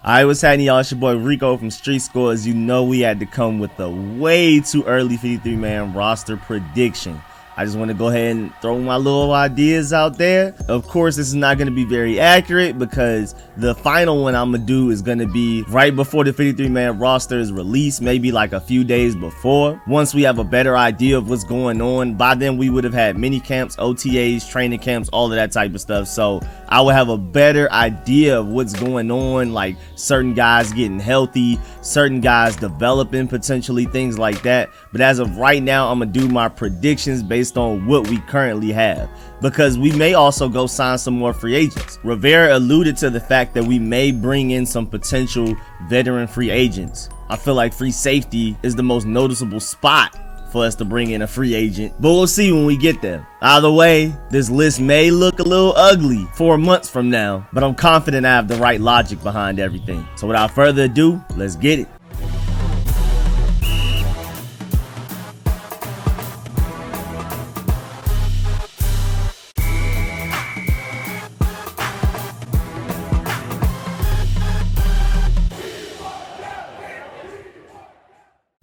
Alright, what's happening, y'all? It's your boy Rico from Street Score. As you know, we had to come with a way too early 53-man roster prediction. I just want to go ahead and throw my little ideas out there. Of course, this is not going to be very accurate because the final one I'm going to do is going to be right before the 53-man roster is released, maybe like a few days before. Once we have a better idea of what's going on, by then we would have had mini camps, OTAs, training camps, all of that type of stuff. So I will have a better idea of what's going on, like certain guys getting healthy, certain guys developing potentially, things like that. But as of right now, I'm going to do my predictions based on what we currently have, because we may also go sign some more free agents. Rivera alluded to the fact that we may bring in some potential veteran free agents. I feel like free safety is the most noticeable spot for us to bring in a free agent, but we'll see when we get there. Either way, this list may look a little ugly 4 months from now, but I'm confident I have the right logic behind everything. So without further ado, let's get it.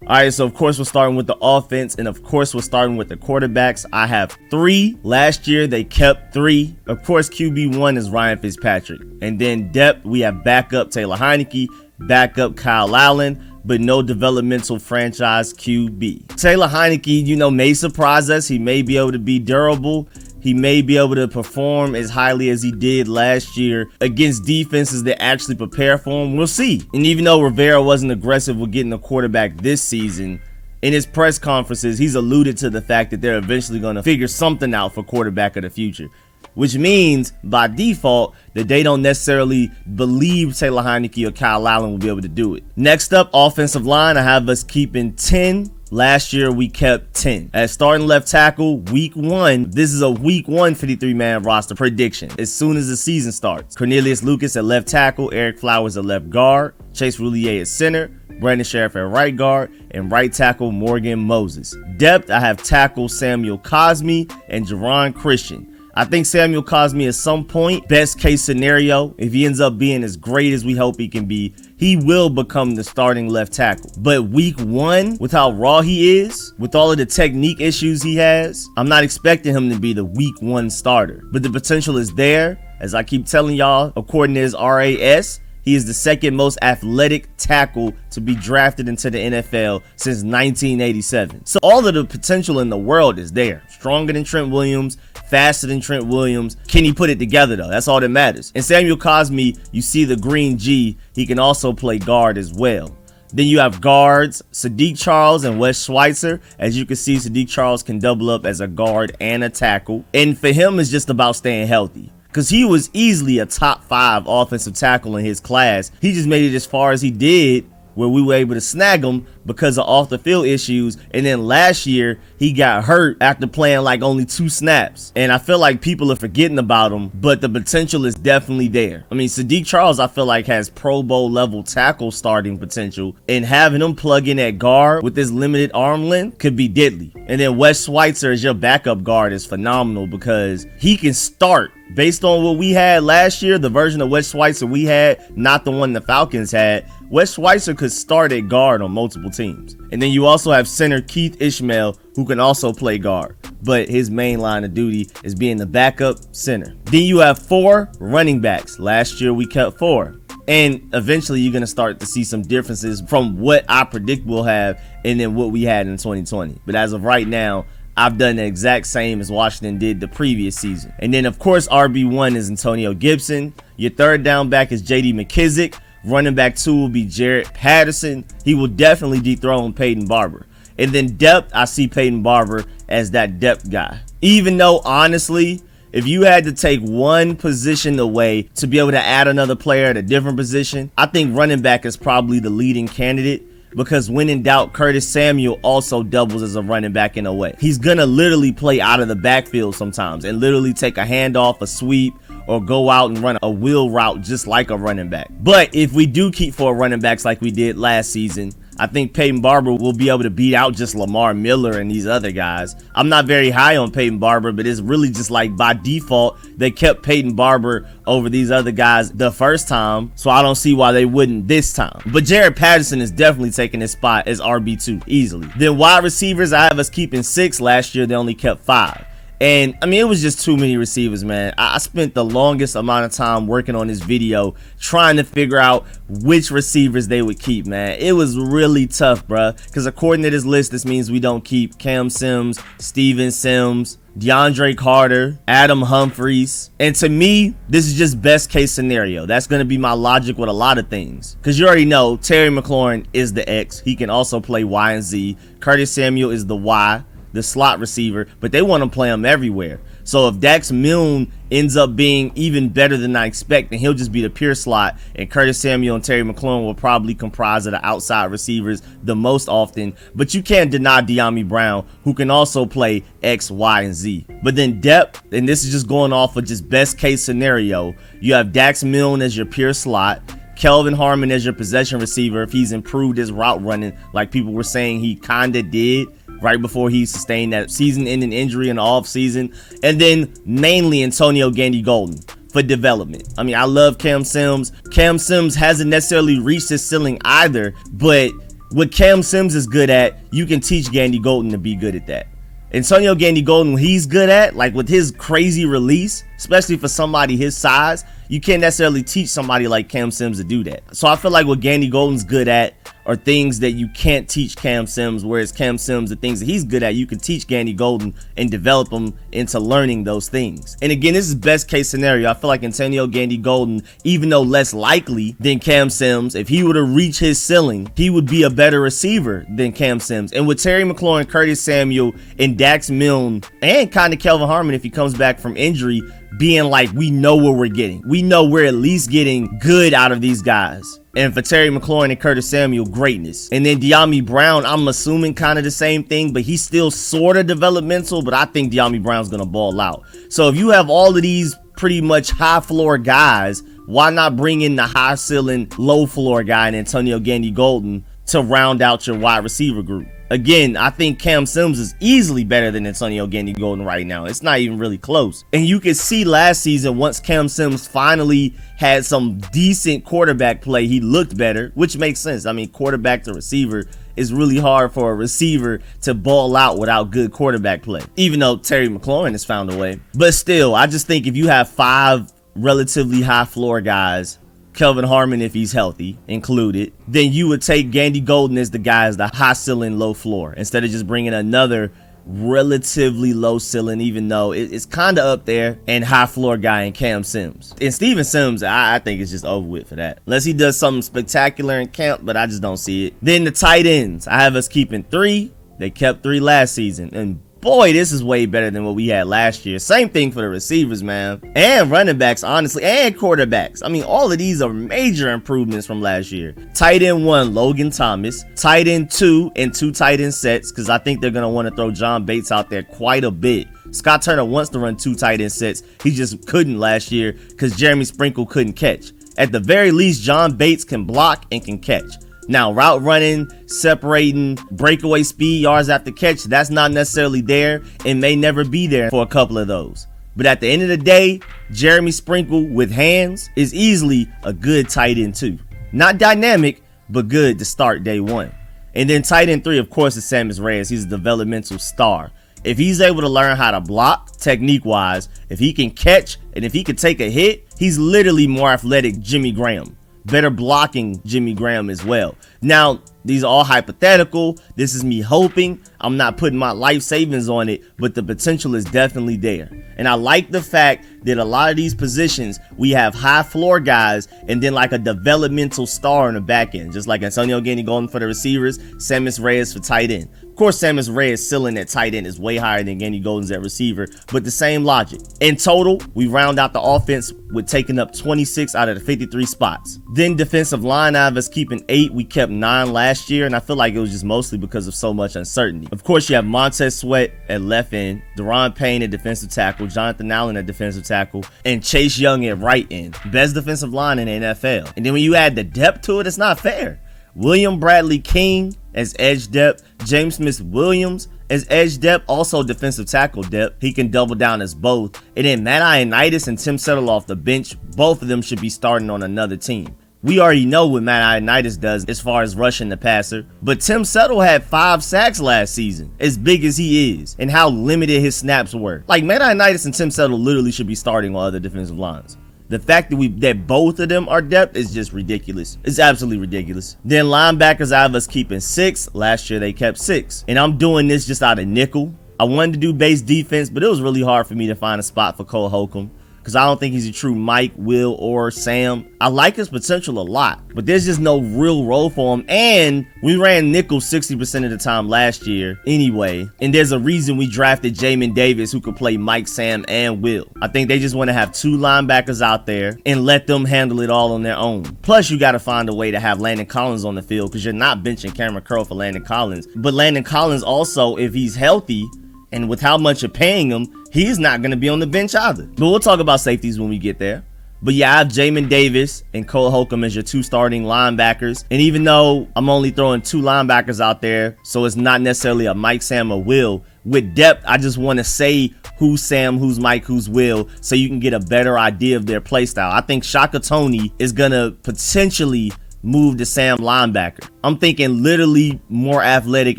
Alright, so of course we're starting with the offense, and of course we're starting with the quarterbacks. I have 3. Last year they kept 3. Of course QB1 is Ryan Fitzpatrick. And then depth, we have backup Taylor Heinicke, backup Kyle Allen, but no developmental franchise QB. Taylor Heinicke, may surprise us. He may be able to be durable. He may be able to perform as highly as he did last year against defenses that actually prepare for him. We'll see. And even though Rivera wasn't aggressive with getting a quarterback this season, in his press conferences, he's alluded to the fact that they're eventually going to figure something out for quarterback of the future, which means by default that they don't necessarily believe Taylor Heinicke or Kyle Allen will be able to do it. Next up, offensive line, I have us keeping 10. Last year we kept 10. At starting left tackle, week 1, this is a week 1 53-man roster prediction. As soon as the season starts, Cornelius Lucas at left tackle, Eric Flowers at left guard, Chase Roulier at center, Brandon Sheriff at right guard, and right tackle Morgan Moses. Depth, I have tackle Samuel Cosme and Jerron Christian. I think Samuel Cosme at some point, best case scenario, if he ends up being as great as we hope he can be, he will become the starting left tackle. But week 1, with how raw he is, with all of the technique issues he has, I'm not expecting him to be the week 1 starter. But the potential is there. As I keep telling y'all, according to his RAS, he is the second most athletic tackle to be drafted into the NFL since 1987. So all of the potential in the world is there. Stronger than Trent Williams, faster than Trent Williams. Can he put it together though? That's all that matters. And Samuel Cosme, you see the green G, he can also play guard as well. Then you have guards, Sadiq Charles and Wes Schweitzer. As you can see, Sadiq Charles can double up as a guard and a tackle. And for him, it's just about staying healthy, because he was easily a top 5 offensive tackle in his class. He just made it as far as he did where we were able to snag him because of off the field issues. And then last year he got hurt after playing like only 2 snaps. And I feel like people are forgetting about him, but the potential is definitely there. I mean, Sadiq Charles, I feel like has Pro Bowl level tackle starting potential, and having him plug in at guard with this limited arm length could be deadly. And then Wes Schweitzer as your backup guard is phenomenal because he can start. Based on what we had last year, the version of Wes Schweitzer we had, not the one the Falcons had, Wes Schweitzer could start at guard on multiple teams. And then you also have center Keith Ishmael, who can also play guard, but his main line of duty is being the backup center. Then you have 4 running backs. Last year we kept 4. And eventually you're going to start to see some differences from what I predict we'll have and then what we had in 2020. But as of right now, I've done the exact same as Washington did the previous season. And then, of course, RB1 is Antonio Gibson. Your third down back is J.D. McKissick. Running back 2 will be Jarrett Patterson. He will definitely dethrone Peyton Barber. And then depth, I see Peyton Barber as that depth guy. Even though, honestly, if you had to take one position away to be able to add another player at a different position, I think running back is probably the leading candidate. Because when in doubt, Curtis Samuel also doubles as a running back in a way. He's gonna literally play out of the backfield sometimes and literally take a handoff, a sweep, or go out and run a wheel route just like a running back. But if we do keep 4 running backs like we did last season, I think Peyton Barber will be able to beat out just Lamar Miller and these other guys. I'm not very high on Peyton Barber, but it's really just like by default, they kept Peyton Barber over these other guys the first time, so I don't see why they wouldn't this time. But Jared Patterson is definitely taking his spot as RB2 easily. Then wide receivers, I have us keeping 6. Last year, they only kept 5. And I mean, it was just too many receivers, man. I spent the longest amount of time working on this video trying to figure out which receivers they would keep, man. It was really tough, bruh, because according to this list, this means we don't keep Cam Sims, Steven Sims, DeAndre Carter, Adam Humphries. And to me, this is just best case scenario. That's going to be my logic with a lot of things, because you already know Terry McLaurin is the X. He can also play Y and Z. Curtis Samuel is the Y, the slot receiver, but they want to play him everywhere. So if Dax Milne ends up being even better than I expect, then he'll just be the pure slot, and Curtis Samuel and Terry McLaurin will probably comprise of the outside receivers the most often. But you can't deny Dyami Brown, who can also play X, Y, and Z. But then depth, and this is just going off of just best case scenario, you have Dax Milne as your pure slot, Kelvin Harmon as your possession receiver if he's improved his route running like people were saying he kinda did right before he sustained that season-ending injury in the offseason. And then mainly Antonio Gandy-Golden for development. I mean, I love Cam Sims. Cam Sims hasn't necessarily reached his ceiling either, but what Cam Sims is good at, you can teach Gandy-Golden to be good at that. Antonio Gandy-Golden, he's good at, like with his crazy release, especially for somebody his size, you can't necessarily teach somebody like Cam Sims to do that. So I feel like what Gandy-Golden's good at are things that you can't teach Cam Sims, whereas Cam Sims, the things that he's good at, you can teach Gandy-Golden and develop him into learning those things. And again, this is best case scenario. I feel like Antonio Gandy-Golden, even though less likely than Cam Sims, if he were to reach his ceiling, he would be a better receiver than Cam Sims. And with Terry McLaurin, Curtis Samuel, and Dax Milne, and kind of Kelvin Harmon if he comes back from injury, being like, we know what we're getting. We know we're at least getting good out of these guys. And for Terry McLaurin and Curtis Samuel, greatness. And then Dyami Brown, I'm assuming kind of the same thing, but he's still sort of developmental, but I think Dyami Brown's going to ball out. So if you have all of these pretty much high floor guys, why not bring in the high ceiling, low floor guy in Antonio Gandy-Golden to round out your wide receiver group? Again, I think Cam Sims is easily better than Antonio Gandy-Golden right now. It's not even really close. And you can see last season, once Cam Sims finally had some decent quarterback play, he looked better, which makes sense. I mean, quarterback to receiver is really hard for a receiver to ball out without good quarterback play, even though Terry McLaurin has found a way. But still, I just think if you have 5 relatively high floor guys, Kelvin Harmon if he's healthy included, then you would take Gandy-Golden as the guy as the high ceiling, low floor, instead of just bringing another relatively low ceiling, even though it's kind of up there, and high floor guy in Cam Sims. And Steven Sims, I think it's just over with for that, unless he does something spectacular in camp, but I just don't see it. Then the tight ends, I have us keeping 3. They kept 3 last season, and boy, this is way better than what we had last year. Same thing for the receivers, man. And running backs, honestly, and quarterbacks. I mean, all of these are major improvements from last year. Tight end 1, Logan Thomas. Tight end 2, and 2 tight end sets, because I think they're going to want to throw John Bates out there quite a bit. Scott Turner wants to run 2 tight end sets. He just couldn't last year because Jeremy Sprinkle couldn't catch. At the very least, John Bates can block and can catch. Now, route running, separating, breakaway speed, yards after catch, that's not necessarily there and may never be there for a couple of those. But at the end of the day, Jeremy Sprinkle with hands is easily a good tight end 2. Not dynamic, but good to start day 1. And then tight end 3, of course, is Sammis Reyes. He's a developmental star. If he's able to learn how to block technique-wise, if he can catch, and if he can take a hit, he's literally more athletic Jimmy Graham. Better blocking Jimmy Graham as well. Now, these are all hypothetical. This is me hoping. I'm not putting my life savings on it, but the potential is definitely there. And I like the fact that a lot of these positions, we have high floor guys and then like a developmental star in the back end, just like Antonio Gandy-Golden for the receivers, Sammis Reyes for tight end. Of course, Sammis Reyes' ceiling at tight end is way higher than Gandy-Golden's at receiver, but the same logic. In total, we round out the offense with taking up 26 out of the 53 spots. Then defensive line, I have us keeping 8. We kept 9 last year, and I feel like it was just mostly because of so much uncertainty. Of course, you have Montez Sweat at left end, Deron Payne at defensive tackle, Jonathan Allen at defensive tackle, and Chase Young at right end. Best defensive line in the NFL. And then when you add the depth to it, it's not fair. William Bradley King as edge depth, James Smith-Williams as edge depth, also defensive tackle depth. He can double down as both. And then Matt Ioannidis and Tim Settle off the bench, both of them should be starting on another team. We already know what Matt Ioannidis does as far as rushing the passer, but Tim Settle had 5 sacks last season, as big as he is, and how limited his snaps were. Like, Matt Ioannidis and Tim Settle literally should be starting on other defensive lines. The fact that both of them are depth is just ridiculous. It's absolutely ridiculous. Then linebackers, I have us keeping 6. Last year they kept 6. And I'm doing this just out of nickel. I wanted to do base defense, but it was really hard for me to find a spot for Cole Holcomb, because I don't think he's a true Mike, Will, or Sam. I like his potential a lot, but there's just no real role for him. And we ran nickel 60% of the time last year anyway. And there's a reason we drafted Jamin Davis, who could play Mike, Sam, and Will. I think they just want to have 2 linebackers out there and let them handle it all on their own. Plus, you got to find a way to have Landon Collins on the field, because you're not benching Cameron Curl for Landon Collins. But Landon Collins also, if he's healthy, and with how much you're paying him, he's not going to be on the bench either. But we'll talk about safeties when we get there. But yeah, I have Jamin Davis and Cole Holcomb as your 2 starting linebackers. And even though I'm only throwing 2 linebackers out there, so it's not necessarily a Mike, Sam, or Will, with depth, I just want to say who's Sam, who's Mike, who's Will, so you can get a better idea of their play style. I think Shaka Toney is going to potentially move to Sam linebacker. I'm thinking literally more athletic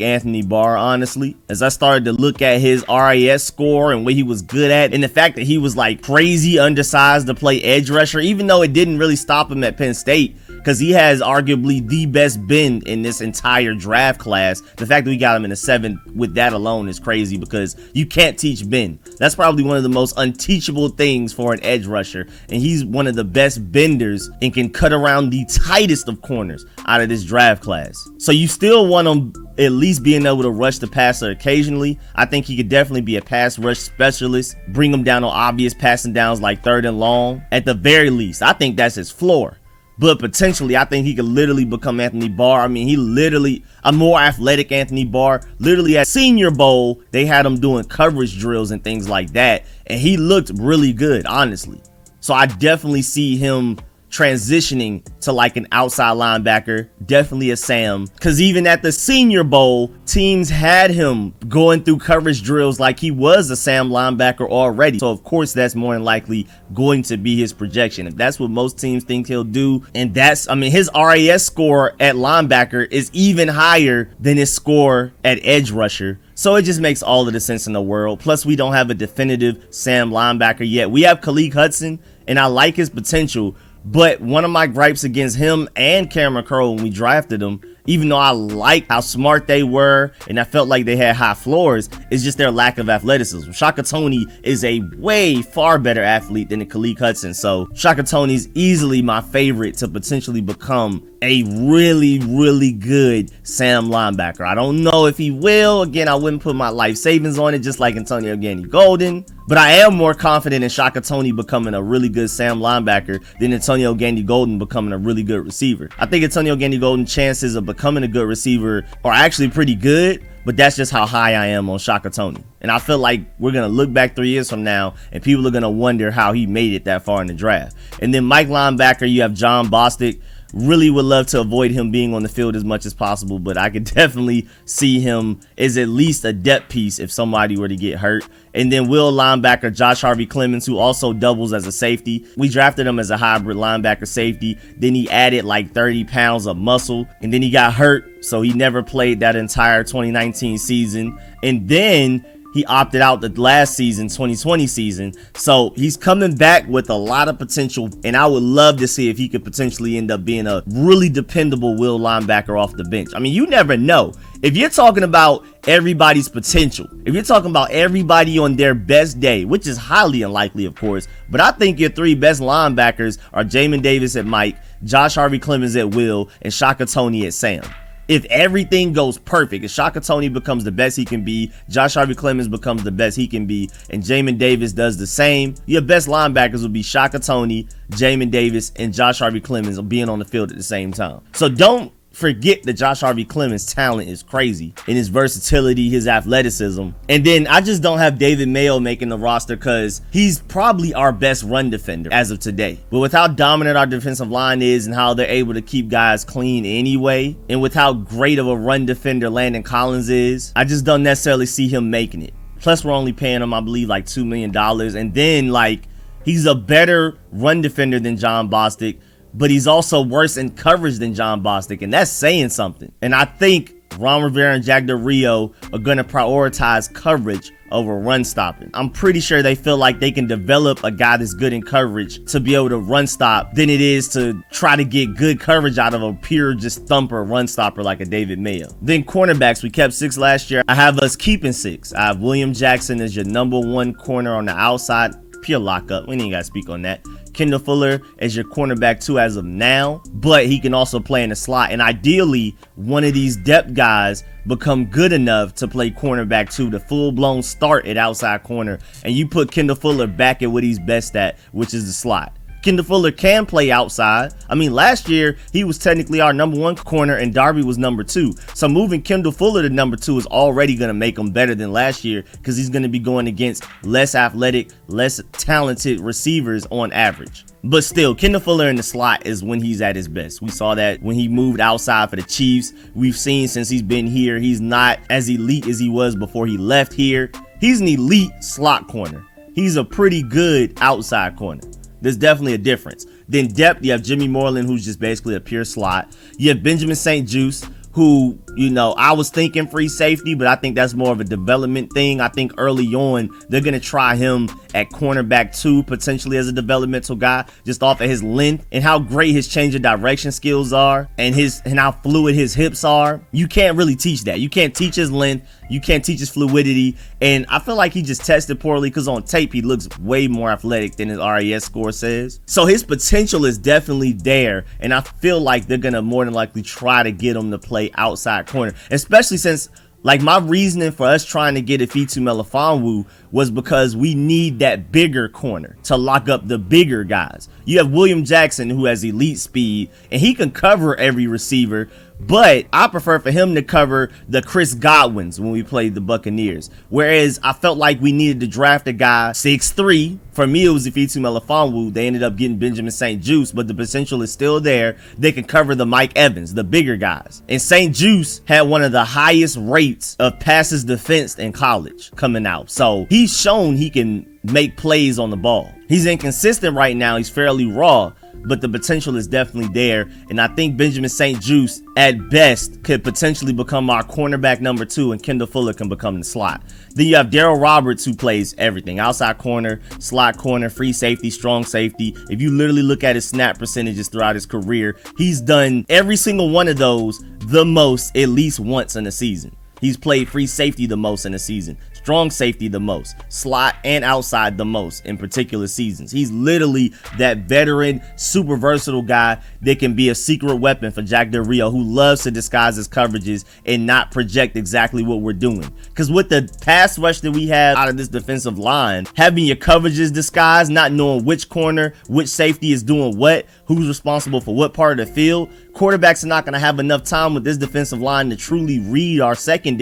Anthony Barr, honestly, as I started to look at his RAS score and what he was good at, and the fact that he was like crazy undersized to play edge rusher, even though it didn't really stop him at Penn State, because he has arguably the best bend in this entire draft class. The fact that we got him in the 7th with that alone is crazy, because you can't teach bend. That's probably one of the most unteachable things for an edge rusher, and he's one of the best benders and can cut around the tightest of corners out of this draft class. So you still want him at least being able to rush the passer occasionally. I think he could definitely be a pass rush specialist, bring him down on obvious passing downs like 3rd and long. At the very least, I think that's his floor. But potentially, I think he could literally become Anthony Barr. I mean, he literally, a more athletic Anthony Barr. Literally at Senior Bowl, they had him doing coverage drills and things like that, and he looked really good, honestly. So I definitely see him transitioning to like an outside linebacker, definitely a Sam, because even at the Senior Bowl, teams had him going through coverage drills like he was a Sam linebacker already. So of course that's more than likely going to be his projection. If that's what most teams think he'll do, and that's, I mean, his RAS score at linebacker is even higher than his score at edge rusher. So it just makes all of the sense in the world. Plus, we don't have a definitive Sam linebacker yet. We have Khalid Hudson, and I like his potential. But one of my gripes against him and Cameron Curl when we drafted them, even though I like how smart they were and I felt like they had high floors, is just their lack of athleticism. Shaka Toney is a way far better athlete than Khalid Hudson. So Shaka Toney is easily my favorite to potentially become a really, really good Sam linebacker. I don't know if he will. Again, I wouldn't put my life savings on it, just like Antonio Gandy-Golden. But I am more confident in Shaka Toney becoming a really good Sam linebacker than Antonio Gandy-Golden becoming a really good receiver. I think Antonio Gandy-Golden's chances of becoming a good receiver are actually pretty good, but that's just how high I am on Shaka Toney. And I feel like we're going to look back 3 years from now and people are going to wonder how he made it that far in the draft. And then Mike linebacker, you have John Bostic. Really would love to avoid him being on the field as much as possible, but I could definitely see him as at least a depth piece if somebody were to get hurt. And then Will linebacker Josh Harvey Clemens, who also doubles as a safety. We drafted him as a hybrid linebacker safety. Then he added like 30 pounds of muscle, and then he got hurt, so he never played that entire 2019 season. And then he opted out the last season, 2020 season. So he's coming back with a lot of potential, and I would love to see if he could potentially end up being a really dependable Will linebacker off the bench. I mean, you never know. If you're talking about everybody's potential, if you're talking about everybody on their best day, which is highly unlikely, of course, but I think your 3 best linebackers are Jamin Davis at Mike, Josh Harvey Clemens at Will, and Shaka Toney at Sam. If everything goes perfect, if Shaka Toney becomes the best he can be, Josh Harvey Clemens becomes the best he can be, and Jamin Davis does the same, your best linebackers will be Shaka Toney, Jamin Davis, and Josh Harvey Clemens being on the field at the same time. So don't forget that Josh Harvey Clemens' talent is crazy, and his versatility, his athleticism. And then I just don't have David Mayo making the roster because he's probably our best run defender as of today. But with how dominant our defensive line is and how they're able to keep guys clean anyway, and with how great of a run defender Landon Collins is, I just don't necessarily see him making it. Plus, we're only paying him, I believe, like $2 million. And then, like, he's a better run defender than John Bostic, but he's also worse in coverage than John Bostic, and that's saying something. And I think Ron Rivera and Jack Del Rio are going to prioritize coverage over run stopping. I'm pretty sure they feel like they can develop a guy that's good in coverage to be able to run stop than it is to try to get good coverage out of a pure just thumper run stopper like a David Mayo. Then cornerbacks, we kept 6 last year. I have us keeping 6. I have William Jackson as your number 1 corner on the outside. Pure lockup. We ain't got to speak on that. Kendall Fuller as your cornerback 2 as of now, but he can also play in the slot. And ideally, one of these depth guys become good enough to play cornerback 2, the full-blown start at outside corner. And you put Kendall Fuller back at what he's best at, which is the slot. Kendall Fuller can play outside. I mean, last year, he was technically our number 1 corner and Darby was number 2. So moving Kendall Fuller to number 2 is already going to make him better than last year because he's going to be going against less athletic, less talented receivers on average. But still, Kendall Fuller in the slot is when he's at his best. We saw that when he moved outside for the Chiefs. We've seen since he's been here, he's not as elite as he was before he left here. He's an elite slot corner. He's a pretty good outside corner. There's definitely a difference. Then depth, you have Jimmy Moreland, who's just basically a pure slot. You have Benjamin St-Juste, who, you know, I was thinking free safety, but I think that's more of a development thing. I think early on, they're going to try him at cornerback 2, potentially as a developmental guy, just off of his length and how great his change of direction skills are and how fluid his hips are. You can't really teach that. You can't teach his length. You can't teach his fluidity. And I feel like he just tested poorly because on tape, he looks way more athletic than his RAS score says. So his potential is definitely there. And I feel like they're going to more than likely try to get him to play outside corner, especially since, like, my reasoning for us trying to get Ifitu Melifonwu was because we need that bigger corner to lock up the bigger guys. You have William Jackson, who has elite speed, and he can cover every receiver, but I prefer for him to cover the Chris Godwins when we played the Buccaneers. Whereas I felt like we needed to draft a guy 6'3". For me, it was Ifitu Melifonwu. They ended up getting Benjamin St-Juste, but the potential is still there. They can cover the Mike Evans, the bigger guys. And St-Juste had one of the highest rates of passes defensed in college coming out. So he's shown he can make plays on the ball. He's inconsistent right now. He's fairly raw, but the potential is definitely there. And I think Benjamin St-Juste at best could potentially become our cornerback number 2, and Kendall Fuller can become the slot. Then you have Darryl Roberts, who plays everything: outside corner, slot corner, free safety, strong safety. If you literally look at his snap percentages throughout his career, he's done every single one of those the most at least once in a season. He's played free safety the most in a season, strong safety the most, slot and outside the most in particular seasons. He's literally that veteran, super versatile guy that can be a secret weapon for Jack Del Rio, who loves to disguise his coverages and not project exactly what we're doing. Because with the pass rush that we have out of this defensive line, having your coverages disguised, not knowing which corner, which safety is doing what, who's responsible for what part of the field, quarterbacks are not going to have enough time with this defensive line to truly read our secondary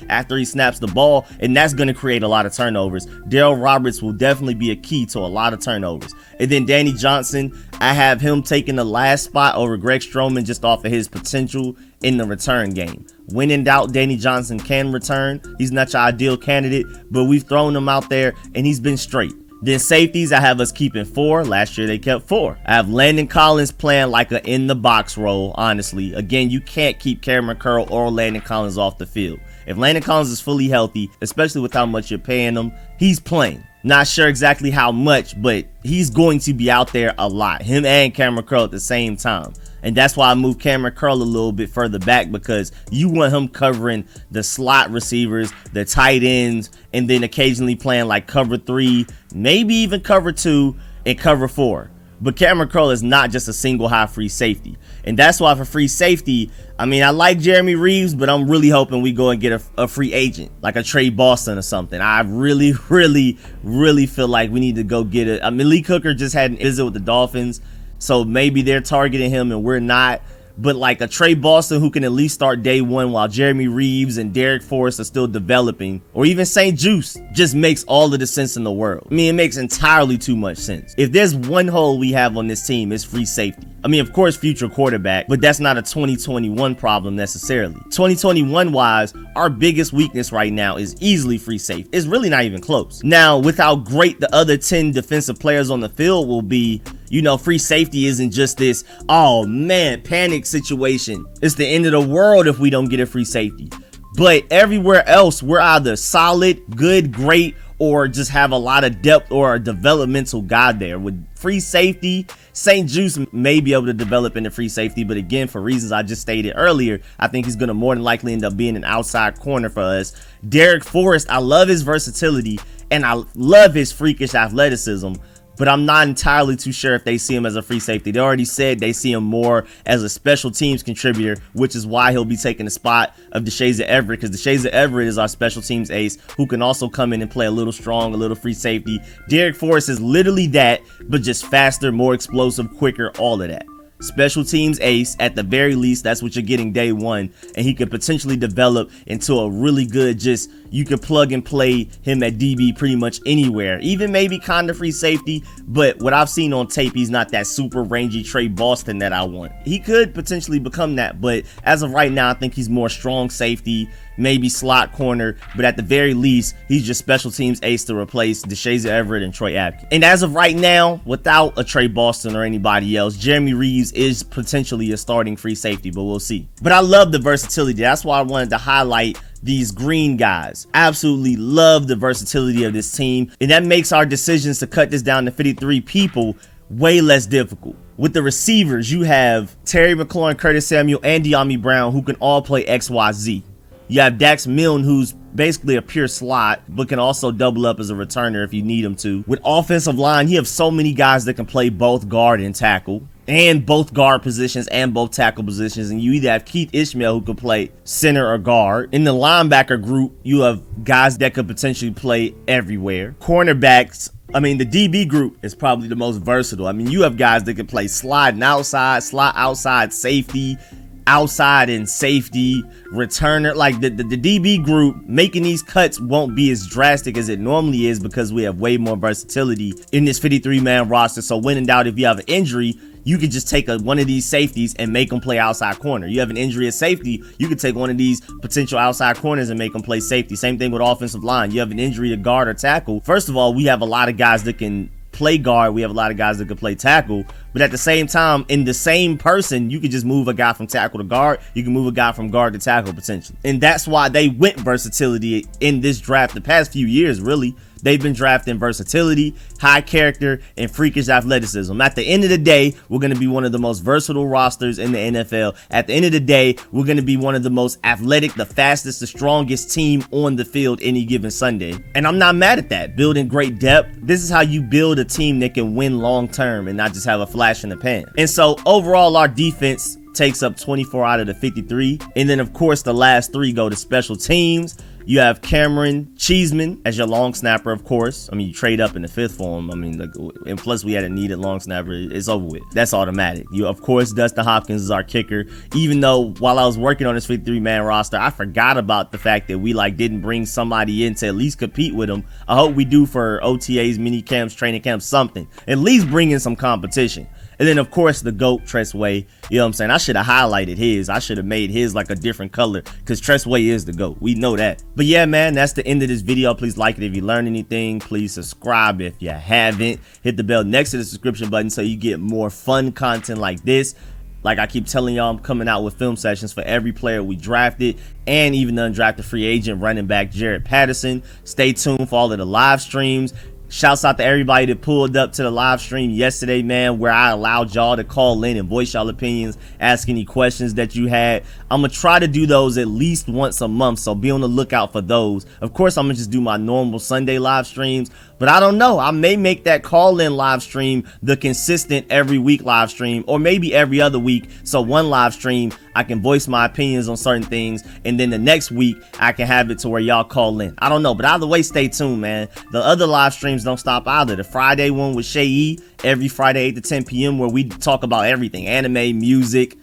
after he snaps the ball, and that's going to create a lot of turnovers. Darryl Roberts will definitely be a key to a lot of turnovers. And then Danny Johnson, I have him taking the last spot over Greg Stroman just off of his potential in the return game. When in doubt, Danny Johnson can return. He's not your ideal candidate, but we've thrown him out there and he's been straight. Then safeties, I have us keeping 4. Last year they kept 4. I have Landon Collins playing like a in the box role, honestly. Again, you can't keep Cameron Curl or Landon Collins off the field. If Landon Collins is fully healthy, especially with how much you're paying him, he's playing. Not sure exactly how much, but he's going to be out there a lot. Him and Cameron Curl at the same time. And that's why I moved Cameron Curl a little bit further back, because you want him covering the slot receivers, the tight ends, and then occasionally playing like cover 3, maybe even cover 2 and cover 4. But Cameron Curl is not just a single high free safety. And that's why for free safety, I mean, I like Jeremy Reeves, but I'm really hoping we go and get a free agent, like a Trey Boston or something. I really feel like we need to go get it. I mean, Lee Cooker just had a visit with the Dolphins, so maybe they're targeting him and we're not. but like a Trey Boston who can at least start day one while Jeremy Reeves and Derek Forrest are still developing, or even St. Juice, just makes all of the sense in the world. I mean, it makes entirely too much sense. If there's one hole we have on this team, it's free safety. I mean, of course, future quarterback, but that's not a 2021 problem necessarily. 2021 wise, our biggest weakness right now is easily free safety. It's really not even close. Now, with how great the other 10 defensive players on the field will be, you know, free safety isn't just this, oh man, panic situation. It's the end of the world if we don't get a free safety. But everywhere else, we're either solid, good, great, or just have a lot of depth or a developmental guy there. With free safety, St. Juice may be able to develop into free safety, but again, for reasons I just stated earlier, I think he's going to more than likely end up being an outside corner for us. Derek Forrest, I love his versatility and I love his freakish athleticism, but I'm not entirely too sure if they see him as a free safety. They already said they see him more as a special teams contributor, which is why he'll be taking the spot of DeShazier Everett, because DeShazier Everett is our special teams ace who can also come in and play a little strong, a little free safety. Derek Forrest is literally that, but just faster, more explosive, quicker, all of that. Special teams ace, at the very least, that's what you're getting day one, and he could potentially develop into a really good, just, you could plug and play him at DB pretty much anywhere, even maybe kind of free safety. But what I've seen on tape, he's not that super rangy Trey Boston that I want. He could potentially become that, but as of right now, I think he's more strong safety, maybe slot corner, but at the very least, he's just special teams ace to replace DeShazier Everett and Troy Apke. And as of right now, without a Trey Boston or anybody else, Jeremy Reeves is potentially a starting free safety, but we'll see. But I love the versatility. That's why I wanted to highlight these green guys. Absolutely love the versatility of this team, and that makes our decisions to cut this down to 53 people way less difficult. With the receivers, you have Terry McLaurin, Curtis Samuel, and De'Ami Brown, who can all play XYZ. You have Dax Milne, who's basically a pure slot, but can also double up as a returner if you need him to. With offensive line, you have so many guys that can play both guard and tackle, and both guard positions and both tackle positions. And you either have Keith Ishmael, who could play center or guard. In the linebacker group, you have guys that could potentially play everywhere. Cornerbacks, I mean, the DB group is probably the most versatile. I mean, you have guys that can play slide and outside, slot outside, safety, outside and safety, returner. Like the DB group, making these cuts won't be as drastic as it normally is because we have way more versatility in this 53-man roster. So when in doubt, if you have an injury, you could just take one of these safeties and make them play outside corner. You have an injury at safety, you could take one of these potential outside corners and make them play safety. Same thing with offensive line. You have an injury to guard or tackle. First of all, we have a lot of guys that can play guard. We have a lot of guys that can play tackle, but at the same time, in the same person, you could just move a guy from tackle to guard. You can move a guy from guard to tackle potentially. And that's why they went versatility in this draft the past few years, really. They've been drafting versatility, high character, and freakish athleticism. At the end of the day, we're going to be one of the most versatile rosters in the NFL. At the end of the day, we're going to be one of the most athletic, the fastest, the strongest team on the field any given Sunday. And I'm not mad at that. Building great depth. This is how you build a team that can win long term and not just have a flash in the pan. And so overall, our defense takes up 24 out of the 53. And then, of course, the last three go to special teams. You have Cameron Cheeseman as your long snapper, of course. I mean, you trade up in the fifth for him. I mean, and plus we had a needed long snapper. It's over with. That's automatic. You, of course, Dustin Hopkins is our kicker. Even though while I was working on this 53-man roster, I forgot about the fact that we didn't bring somebody in to at least compete with him. I hope we do for OTAs, mini camps, training camps, something. At least bring in some competition. And then, of course, the GOAT, Tress Way. You know what I'm saying? I should have highlighted his. I should have made his like a different color because Tress Way is the GOAT. We know that. But yeah, man, that's the end of this video. Please like it if you learned anything. Please subscribe if you haven't. Hit the bell next to the subscription button so you get more fun content like this. Like I keep telling y'all, I'm coming out with film sessions for every player we drafted and even the undrafted free agent running back Jared Patterson. Stay tuned for all of the live streams. Shouts out to everybody that pulled up to the live stream yesterday, man, where I allowed y'all to call in and voice y'all opinions, ask any questions that you had. I'm going to try to do those at least once a month, so be on the lookout for those. Of course, I'm going to just do my normal Sunday live streams, but I don't know. I may make that call-in live stream the consistent every week live stream, or maybe every other week. So one live stream, I can voice my opinions on certain things, and then the next week, I can have it to where y'all call in. I don't know, but either way, stay tuned, man. The other live streams don't stop either. The Friday one with Shay E, every Friday 8 to 10 p.m. where we talk about everything, anime, music,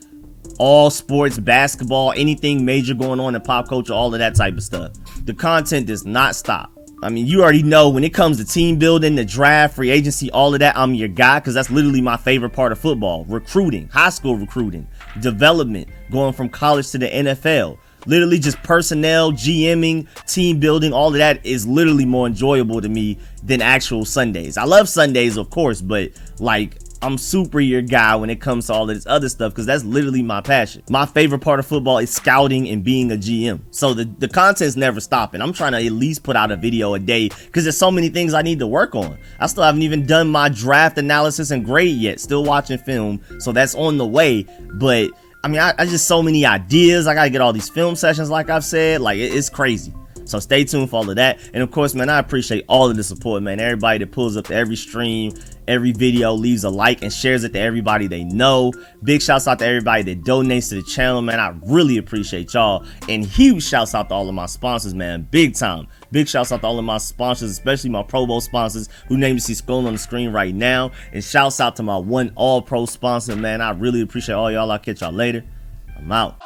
all sports, basketball, anything major going on in pop culture, all of that type of stuff. The content does not stop. I mean, you already know when it comes to team building, the draft, free agency, all of that, I'm your guy, because that's literally my favorite part of football. Recruiting, high school recruiting, development, going from college to the NFL. Literally just personnel, GMing, team building, all of that is literally more enjoyable to me than actual Sundays. I love Sundays, of course, but like, I'm super your guy when it comes to all of this other stuff, because that's literally my passion. My favorite part of football is scouting and being a GM. So the content's never stopping. I'm trying to at least put out a video a day, because there's so many things I need to work on. I still haven't even done my draft analysis and grade yet. Still watching film, so that's on the way. But I mean, I just so many ideas. I gotta get all these film sessions, like I've said. Like, it's crazy. So stay tuned for all of that. And of course, man, I appreciate all of the support, man. Everybody that pulls up to every stream, every video, leaves a like and shares it to everybody they know. Big shouts out to everybody that donates to the channel, man. I really appreciate y'all. And huge shouts out to all of my sponsors, man. Big time. Big shouts out to all of my sponsors, especially my Pro Bowl sponsors, who name you see scrolling on the screen right now. And shouts out to my one All-Pro sponsor, man. I really appreciate all y'all. I'll catch y'all later. I'm out.